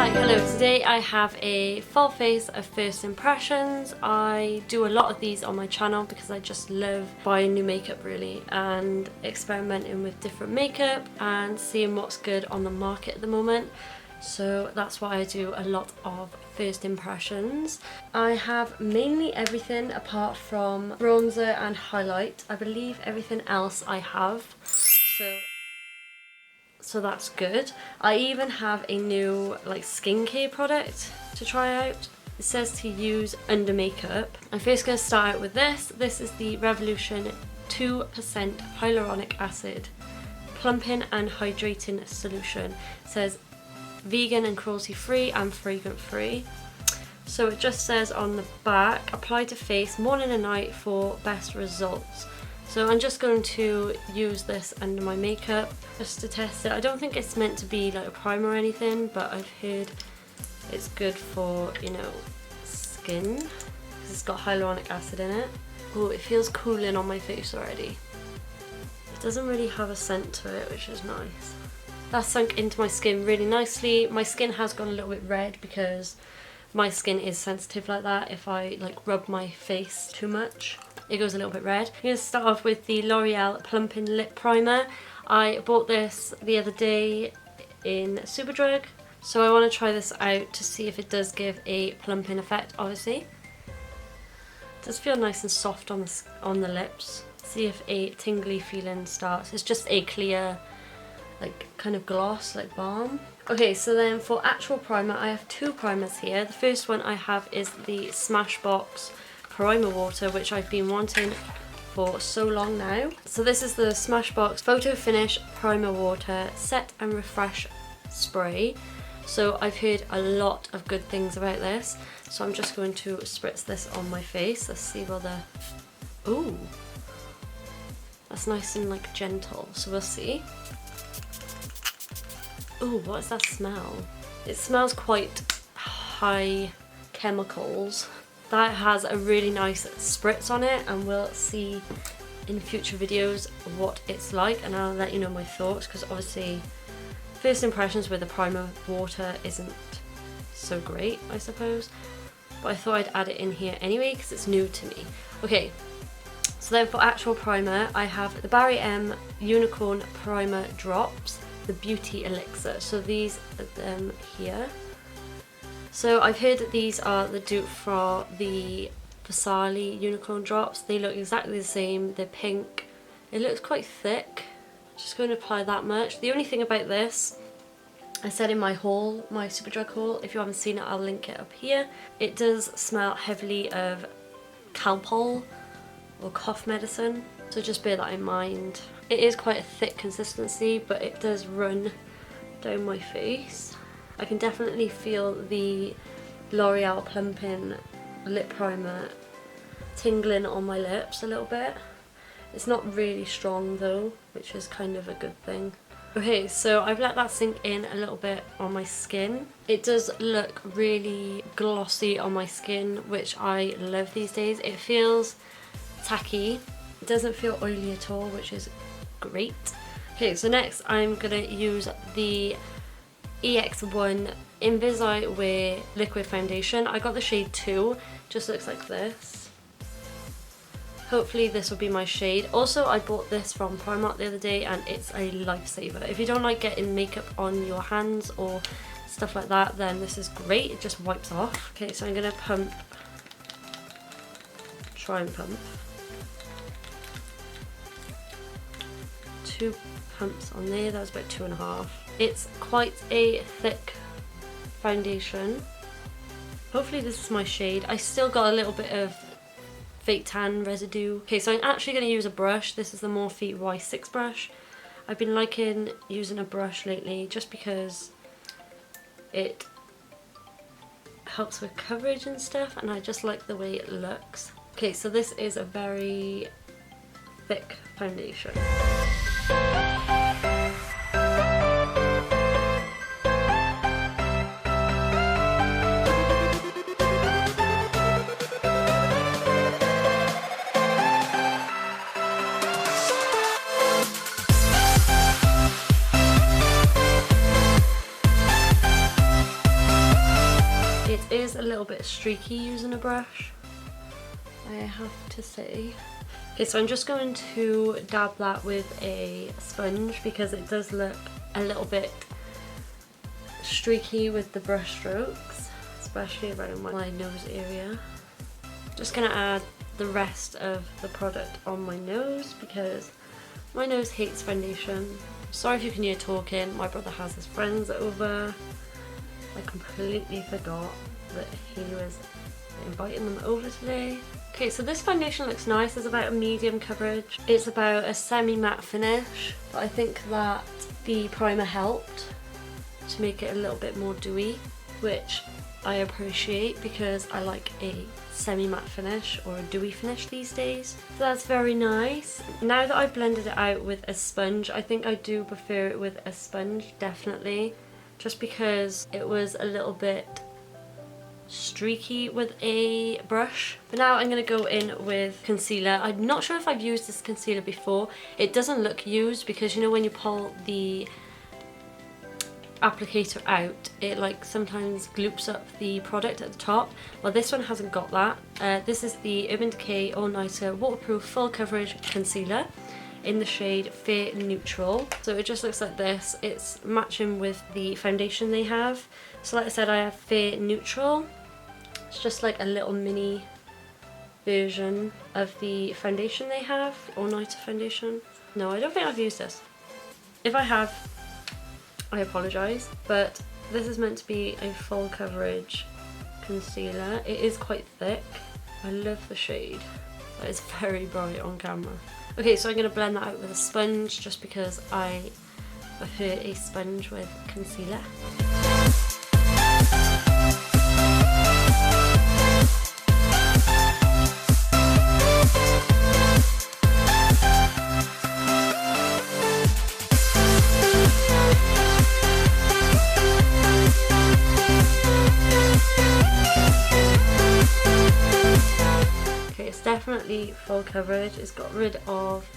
Hi, hello. Today I have a full face of first impressions. I do a lot of these on my channel because I just love buying new makeup really and experimenting with different makeup and seeing what's good on the market at the moment. So that's why I do a lot of first impressions. I have mainly everything apart from bronzer and highlight. I believe everything else I have. So that's good. I even have a new skincare product to try out. It says to use under makeup. I'm first going to start out with this. This is the Revolution 2% hyaluronic acid plumping and hydrating solution. It says vegan and cruelty free and fragrance free. So it just says on the back, apply to face morning and night for best results. So I'm just going to use this under my makeup just to test it. I don't think it's meant to be like a primer or anything, but I've heard it's good for, you know, skin because it's got hyaluronic acid in it. Oh, it feels cooling on my face already. It doesn't really have a scent to it, which is nice. That sunk into my skin really nicely. My skin has gone a little bit red because my skin is sensitive like that. If I rub my face too much, it goes a little bit red. I'm going to start off with the L'Oreal Plumping Lip Primer. I bought this the other day in Superdrug, so I want to try this out to see if it does give a plumping effect, obviously. It does feel nice and soft on the lips. See if a tingly feeling starts. It's just a clear, kind of gloss, like balm. Okay, so then for actual primer, I have two primers here. The first one I have is the Smashbox Primer Water, which I've been wanting for so long now. So this is the Smashbox Photo Finish Primer Water Set and Refresh Spray. So I've heard a lot of good things about this. So I'm just going to spritz this on my face. Let's see whether... Ooh! That's nice and gentle, so we'll see. Ooh, what is that smell? It smells quite high chemicals. That has a really nice spritz on it, and we'll see in future videos what it's like, and I'll let you know my thoughts, because obviously first impressions with the primer water isn't so great, I suppose, but I thought I'd add it in here anyway because it's new to me. Okay, so then for actual primer, I have the Barry M Unicorn Primer Drops, the Beauty Elixir. So these are them here. So I've heard that these are the dupe for the Vasali Unicorn Drops. They look exactly the same. They're pink. It looks quite thick. Just going to apply that much. The only thing about this, I said in my haul, my Superdrug haul, if you haven't seen it, I'll link it up here. It does smell heavily of Calpol or cough medicine, so just bear that in mind. It is quite a thick consistency, but it does run down my face. I can definitely feel the L'Oreal Plumping Lip Primer tingling on my lips a little bit. It's not really strong though, which is kind of a good thing. Okay, so I've let that sink in a little bit on my skin. It does look really glossy on my skin, which I love these days. It feels tacky. It doesn't feel oily at all, which is great. Okay, so next I'm gonna use the Ex1 Invis-Eyewear Liquid Foundation. I got the shade 2, just looks like this. Hopefully this will be my shade. Also, I bought this from Primark the other day and it's a lifesaver. If you don't like getting makeup on your hands or stuff like that, then this is great. It just wipes off. Okay, so I'm gonna try and pump. 2 pumps on there, that was about 2.5. It's quite a thick foundation. Hopefully this is my shade. I still got a little bit of fake tan residue. Okay, so I'm actually going to use a brush. This is the Morphe Y6 brush. I've been liking using a brush lately just because it helps with coverage and stuff, and I just like the way it looks. Okay, so this is a very thick foundation. little bit streaky using a brush, I have to say. Okay, so I'm just going to dab that with a sponge because it does look a little bit streaky with the brush strokes, especially around my nose area. Just gonna add the rest of the product on my nose because my nose hates foundation. Sorry if you can hear talking, my brother has his friends over. I completely forgot that he was inviting them over today. Okay, so this foundation looks nice. It's about a medium coverage. It's about a semi-matte finish, but I think that the primer helped to make it a little bit more dewy, which I appreciate because I like a semi-matte finish or a dewy finish these days. So that's very nice. Now that I've blended it out with a sponge, I think I do prefer it with a sponge, definitely, just because it was a little bit streaky with a brush. But now I'm going to go in with concealer. I'm not sure if I've used this concealer before. It doesn't look used because, you know, when you pull the applicator out, it like sometimes gloops up the product at the top. Well, this one hasn't got that. This is the Urban Decay All Nighter Waterproof Full Coverage Concealer in the shade Fair Neutral. So it just looks like this. It's matching with the foundation they have. So like I said, I have Fair Neutral. It's just like a little mini version of the foundation they have, All Nighter foundation. No, I don't think I've used this. If I have, I apologise, but this is meant to be a full coverage concealer. It is quite thick. I love the shade. That is very bright on camera. Okay, so I'm going to blend that out with a sponge just because I prefer a sponge with concealer. Definitely full coverage. It's got rid of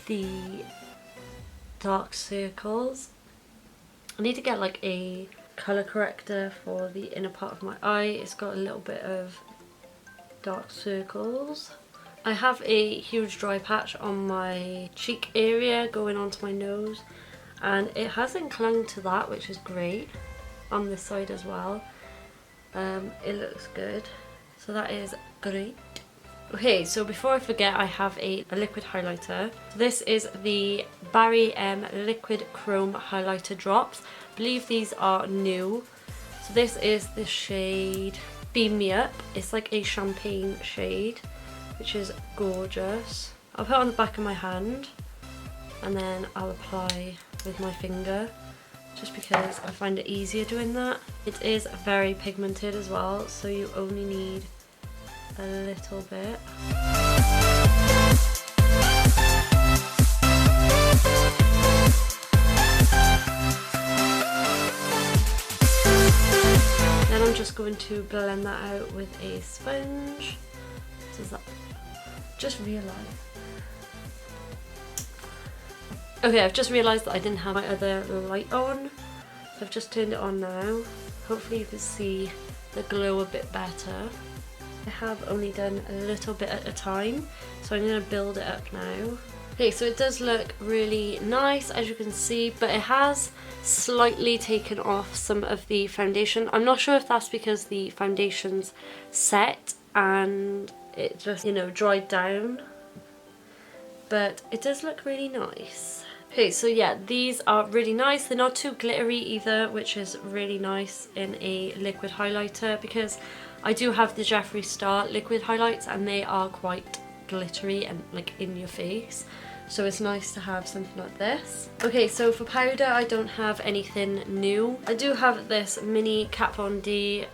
the dark circles. I need to get like a colour corrector for the inner part of my eye. It's got a little bit of dark circles. I have a huge dry patch on my cheek area going onto my nose, and it hasn't clung to that, which is great. On this side as well. It looks good. So that is great. Okay, so before I forget, I have a liquid highlighter. This is the Barry M Liquid Chrome Highlighter Drops. I believe these are new. So this is the shade Beam Me Up. It's like a champagne shade, which is gorgeous. I'll put it on the back of my hand and then I'll apply with my finger, just because I find it easier doing that. It is very pigmented as well, so you only need a little bit. Then I'm just going to blend that out with a sponge. Does that just realised? Okay, I've just realised that I didn't have my other light on, so I've just turned it on now. Hopefully you can see the glow a bit better. I have only done a little bit at a time, so I'm going to build it up now. Okay, so it does look really nice, as you can see, but it has slightly taken off some of the foundation. I'm not sure if that's because the foundation's set and it just, you know, dried down, but it does look really nice. Okay, so yeah, these are really nice. They're not too glittery either, which is really nice in a liquid highlighter, because I do have the Jeffree Star liquid highlights and they are quite glittery and like in your face. So it's nice to have something like this. Okay, so for powder, I don't have anything new. I do have this mini Kat Von D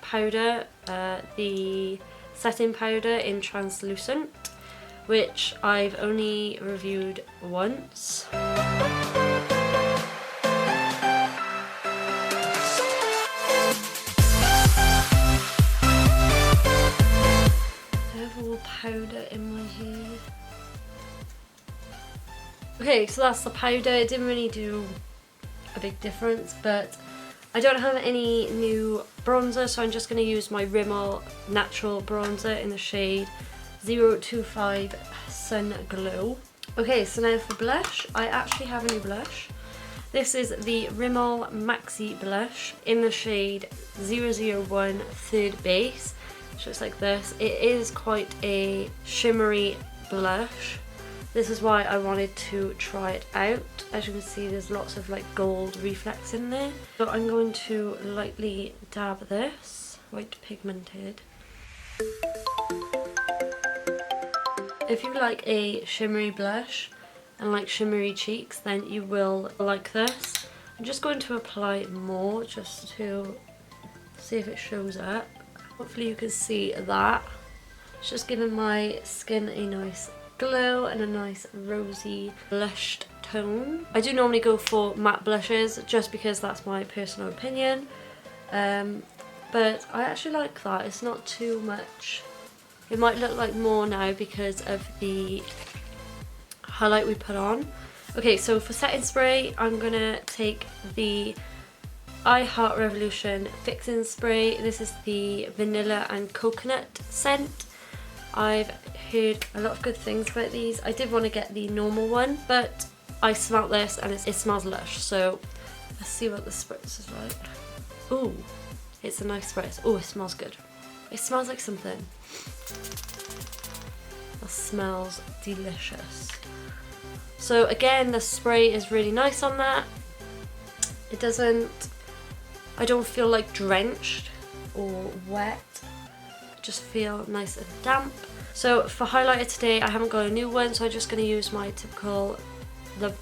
powder, the setting powder in translucent, which I've only reviewed once. Powder in my hair. Okay, so that's the powder. It didn't really do a big difference, but I don't have any new bronzer, so I'm just going to use my Rimmel Natural Bronzer in the shade 025 Sun Glow. Okay, so now for blush, I actually have a new blush. This is the Rimmel Maxi Blush in the shade 001 Third Base, which looks like this. It is quite a shimmery blush. This is why I wanted to try it out. As you can see, there's lots of like gold reflex in there. So I'm going to lightly dab this, white pigmented. If you like a shimmery blush and like shimmery cheeks, then you will like this. I'm just going to apply more just to see if it shows up. Hopefully you can see that. It's just giving my skin a nice glow and a nice rosy blushed tone. I do normally go for matte blushes just because that's my personal opinion, but I actually like that. It's not too much. It might look like more now because of the highlight we put on. Okay, so for setting spray, I'm gonna take the I Heart Revolution fixing spray. This is the vanilla and coconut scent. I've heard a lot of good things about these. I did want to get the normal one, but I smelled this and it smells lush. So let's see what the spritz is like. Ooh, it's a nice spritz. Oh, it smells good. It smells like something. That smells delicious. So again, the spray is really nice on that. It doesn't, I don't feel like drenched or wet. Just feel nice and damp. So for highlighter today, I haven't got a new one, so I'm just going to use my typical the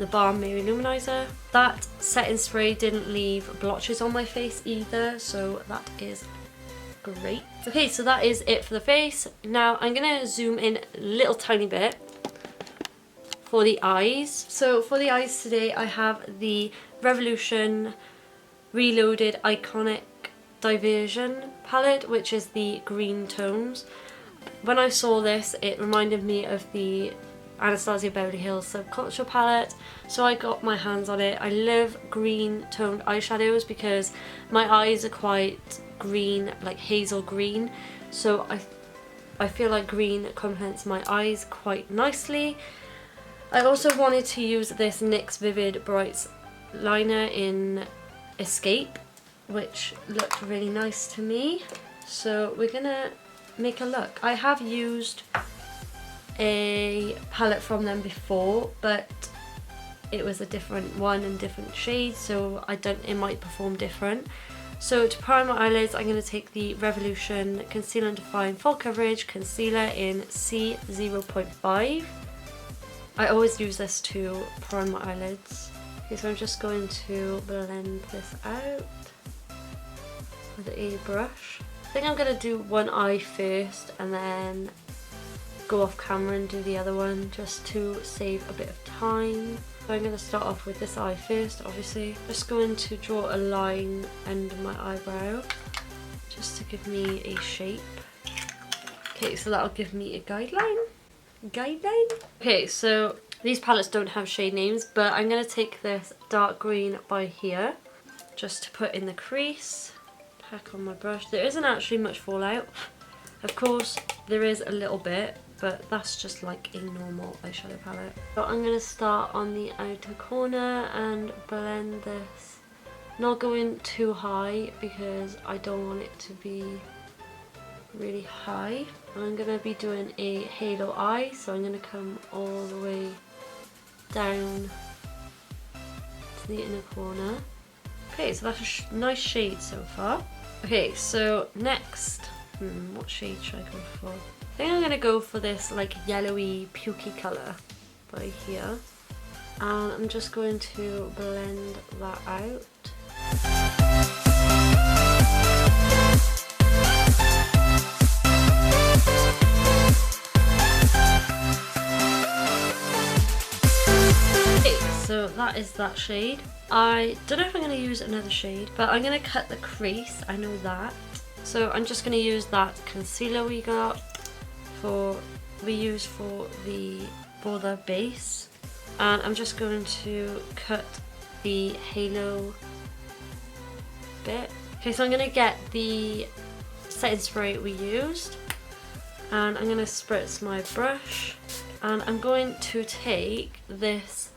Balm Mary Luminizer. That setting spray didn't leave blotches on my face either, so that is great. Okay, so that is it for the face. Now I'm going to zoom in a little tiny bit for the eyes. So for the eyes today, I have the Revolution Reloaded Iconic Diversion palette, which is the green tones. When I saw this, it reminded me of the Anastasia Beverly Hills Subculture palette, so I got my hands on it. I love green toned eyeshadows because my eyes are quite green, like hazel green, so I feel like green complements my eyes quite nicely. I also wanted to use this NYX Vivid Brights liner in Escape, which looked really nice to me. So we're gonna make a look. I have used a palette from them before, but it was a different one in different shades, so it might perform different. So to prime my eyelids, I'm going to take the Revolution Conceal and Define Full Coverage Concealer in C0.5. I always use this to prime my eyelids. Okay, so I'm just going to blend this out with a brush. I think I'm going to do one eye first and then go off camera and do the other one just to save a bit of time. So I'm going to start off with this eye first, obviously. Just going to draw a line under my eyebrow just to give me a shape. Okay, so that'll give me a guideline. Okay, so these palettes don't have shade names, but I'm going to take this dark green by here just to put in the crease. Pack on my brush. There isn't actually much fallout. Of course, there is a little bit, but that's just like a normal eyeshadow palette. So I'm going to start on the outer corner and blend this. Not going too high because I don't want it to be really high. And I'm going to be doing a halo eye, so I'm going to come all the way down to the inner corner. Okay, so that's a nice shade so far. Okay, so next, what shade should I go for? I think I'm going to go for this like yellowy pukey colour by here. And I'm just going to blend that out. Okay, so that is that shade. I don't know if I'm going to use another shade, but I'm going to cut the crease, I know that. So I'm just going to use that concealer we used for the base, and I'm just going to cut the halo bit. Okay, so I'm going to get the setting spray we used, and I'm going to spritz my brush, and I'm going to take this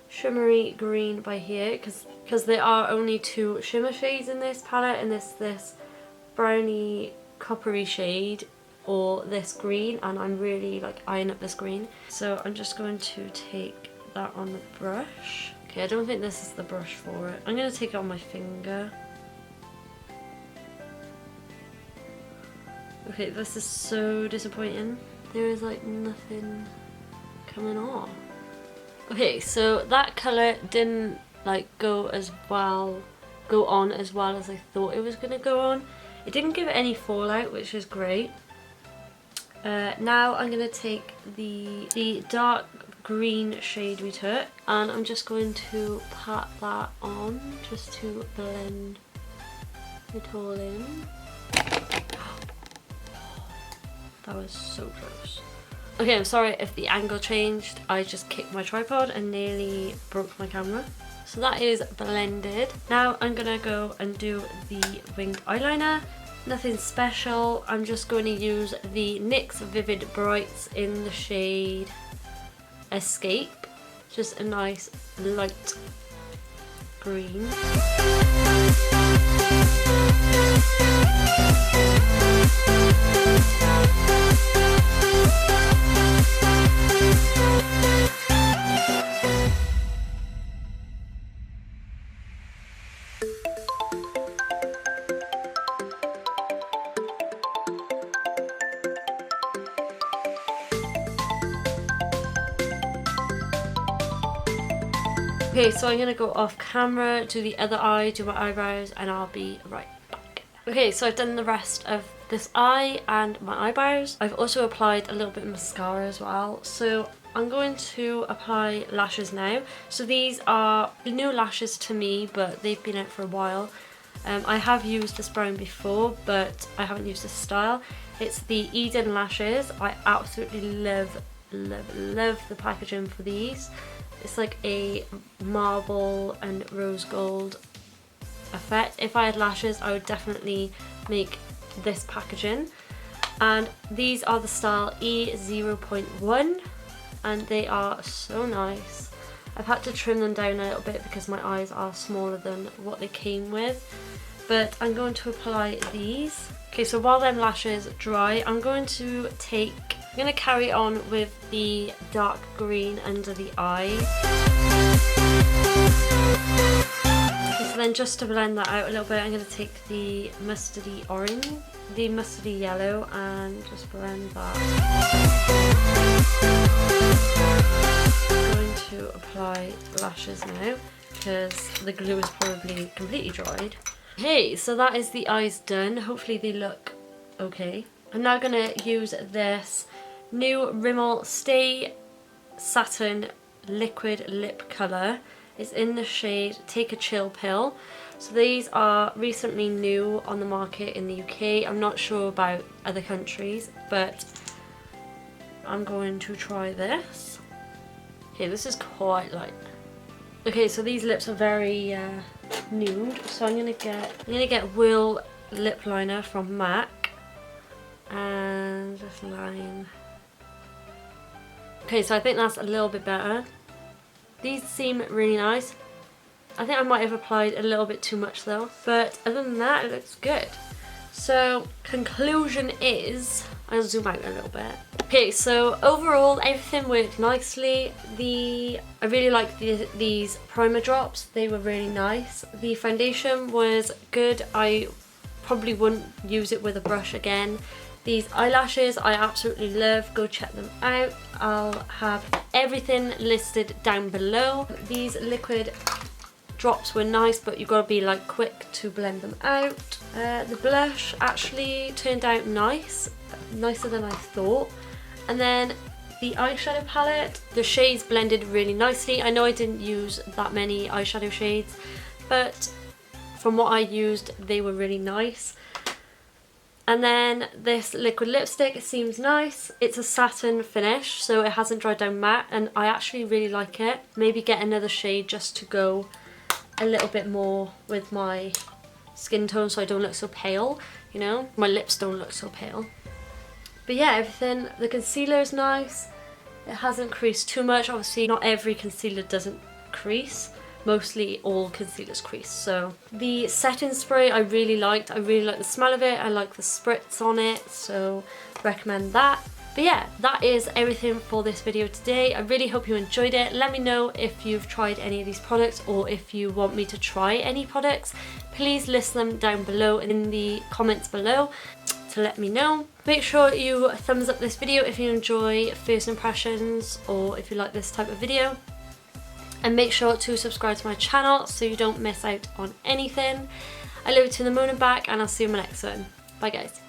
shimmery green by here because there are only 2 shimmer shades in this palette, and this browny coppery shade or this green, and I'm really like eyeing up this green. So I'm just going to take that on the brush. Okay, I don't think this is the brush for it. I'm going to take it on my finger. Okay, this is so disappointing. There is like nothing coming on. Okay, so that colour didn't like go on as well as I thought it was going to go on. It didn't give it any fallout, which is great. Now I'm going to take the dark green shade we took, and I'm just going to pat that on just to blend it all in. That was so close. Okay, I'm sorry if the angle changed. I just kicked my tripod and nearly broke my camera. So that is blended. Now I'm gonna go and do the winged eyeliner. Nothing special. I'm just going to use the NYX Vivid Brights in the shade Escape. Just a nice light green. Okay, so I'm going to go off camera, do the other eye, do my eyebrows, and I'll be right back. Okay, so I've done the rest of this eye and my eyebrows. I've also applied a little bit of mascara as well. So I'm going to apply lashes now. So these are new lashes to me, but they've been out for a while. I have used this brown before, but I haven't used this style. It's the Eden lashes. I absolutely love the packaging for these. It's like a marble and rose gold effect. If I had lashes, I would definitely make this packaging. And these are the style E0.1, and they are so nice. I've had to trim them down a little bit because my eyes are smaller than what they came with. But I'm going to apply these. Okay, so while them lashes dry, I'm going to carry on with the dark green under the eye. Okay, so then just to blend that out a little bit, I'm going to take the mustardy yellow, and just blend that. I'm going to apply lashes now because the glue is probably completely dried. Okay, so that is the eyes done. Hopefully they look okay. I'm now going to use this new Rimmel Stay Satin Liquid Lip Colour. It's in the shade Take a Chill Pill. So these are recently new on the market in the UK. I'm not sure about other countries, but I'm going to try this. Okay, this is quite light. Okay, so these lips are very nude. So I'm gonna get Whirl lip liner from MAC and just line. Okay, so I think that's a little bit better. These seem really nice. I think I might have applied a little bit too much though, but other than that, it looks good. So conclusion is, I'll zoom out a little bit. Okay, so overall everything worked nicely. I really like these primer drops. They were really nice. The foundation was good. I probably wouldn't use it with a brush again. These eyelashes I absolutely love. Go check them out. I'll have everything listed down below. These liquid drops were nice, but you've got to be like quick to blend them out. The blush actually turned out nice, nicer than I thought. And then the eyeshadow palette, the shades blended really nicely. I know I didn't use that many eyeshadow shades, but from what I used, they were really nice. And then this liquid lipstick seems nice. It's a satin finish, so it hasn't dried down matte, and I actually really like it. Maybe get another shade just to go a little bit more with my skin tone so I don't look so pale, you know? My lips don't look so pale. But yeah, everything, the concealer is nice. It hasn't creased too much. Obviously, not every concealer doesn't crease. Mostly all concealers crease. So the setting spray I really liked. I really like the smell of it. I like the spritz on it, so recommend that. But yeah, that is everything for this video today. I really hope you enjoyed it. Let me know if you've tried any of these products or if you want me to try any products. Please list them down below in the comments below to let me know. Make sure you thumbs up this video if you enjoy first impressions or if you like this type of video. And make sure to subscribe to my channel so you don't miss out on anything. I love you to the moon and back, and I'll see you in my next one. Bye guys.